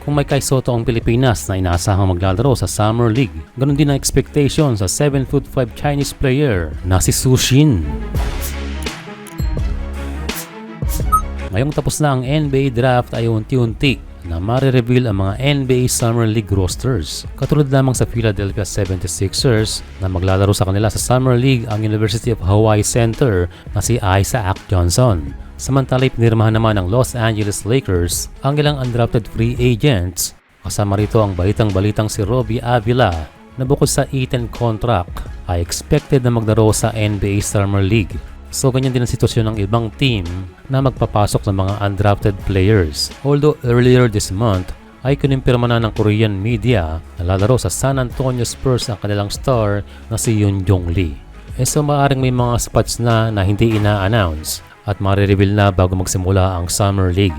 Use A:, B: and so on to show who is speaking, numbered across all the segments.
A: Kung may Kai Sotto ang Pilipinas na inaasahang maglalaro sa Summer League, ganun din ang expectation sa 7'5" Chinese player na si Xu Xin. Ngayong tapos na ang NBA draft ay unti-unti na mare-reveal ang mga NBA Summer League rosters. Katulad lamang sa Philadelphia 76ers na maglalaro sa kanila sa Summer League ang University of Hawaii center na si Isaac Johnson. Samantala pinirmahan naman ng Los Angeles Lakers ang ilang undrafted free agents. Kasama rito ang balitang-balitang si Robbie Avila na bukod sa 18 contract ay expected na maglaro sa NBA Summer League. So ganyan din ang sitwasyon ng ibang team na magpapasok ng mga undrafted players. Although earlier this month ay kinimpirma na ng Korean media na lalaro sa San Antonio Spurs ang kanilang star na si Yoon Jong Lee. So maaaring may mga spots na hindi ina-announce at marireveal na bago magsimula ang Summer League.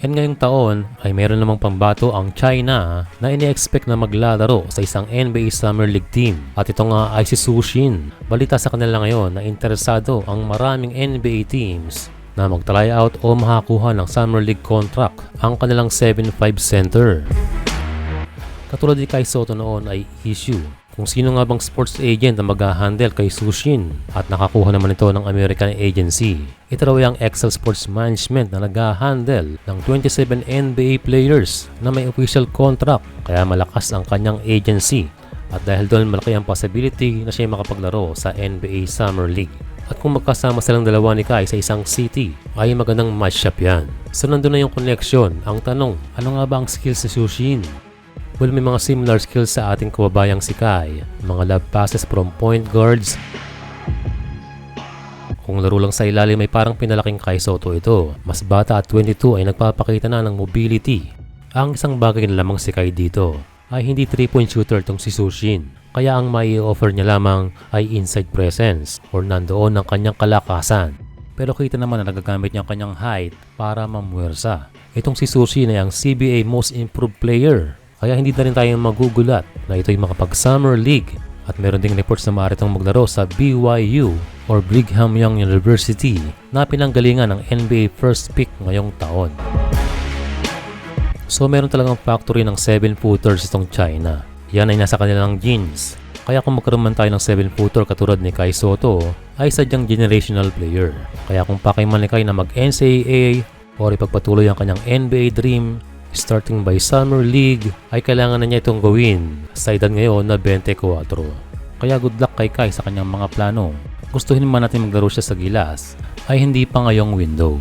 A: And ngayong taon ay meron namang pambato ang China na ini-expect na maglalaro sa isang NBA Summer League team. At ito nga ay si Xu Xin. Balita sa kanila ngayon na interesado ang maraming NBA teams na mag-try out o makakuha ng Summer League contract ang kanilang 7'5" center. Katulad ni Kai Sotto noon ay issue kung sino nga bang sports agent na mag-handle kay Xu Xin at nakakuha naman ito ng American agency. Ito raw ang Excel Sports Management na nag-handle ng 27 NBA players na may official contract kaya malakas ang kanyang agency at dahil doon malaki ang possibility na siya makapaglaro sa NBA Summer League. At kung magkasama silang dalawa ni Kai sa isang city ay magandang matchup yan. So nandun na yung connection. Ang tanong, ano nga ba ang skills ni Xu Xin? Well, may mga similar skills sa ating kababayang si Kai. Mga love passes from point guards. Kung laro lang sa ilalim ay parang pinalaking Kai Sotto ito. Mas bata at 22 ay nagpapakita na ng mobility. Ang isang bagay na lamang si Kai dito ay hindi 3-point shooter tong si Xu Xin. Kaya ang mai offer niya lamang ay inside presence or nandoon ang kanyang kalakasan. Pero kita naman na nagagamit niya ang kanyang height para mamuwersa. Itong si Xu Xin ay ang CBA Most Improved Player. Kaya hindi na rin tayo magugulat na ito'y makapag-Summer League at meron ding reports na maaari itong maglaro sa BYU or Brigham Young University na pinanggalingan ng NBA first pick ngayong taon. So meron talagang factory ng 7-footers itong China. Yan ay nasa kanilang genes. Kaya kung magkaroon man tayo ng 7-footer katulad ni Kai Sotto ay sadyang generational player. Kaya kung pakiman ni Kai na mag-NCAA or ipagpatuloy ang kanyang NBA dream starting by Summer League ay kailangan na niya itong gawin sa edad ngayon na 24. Kaya good luck kay Kai sa kanyang mga plano. Gustuhin man natin maglaro siya sa gilas ay hindi pa ngayong window.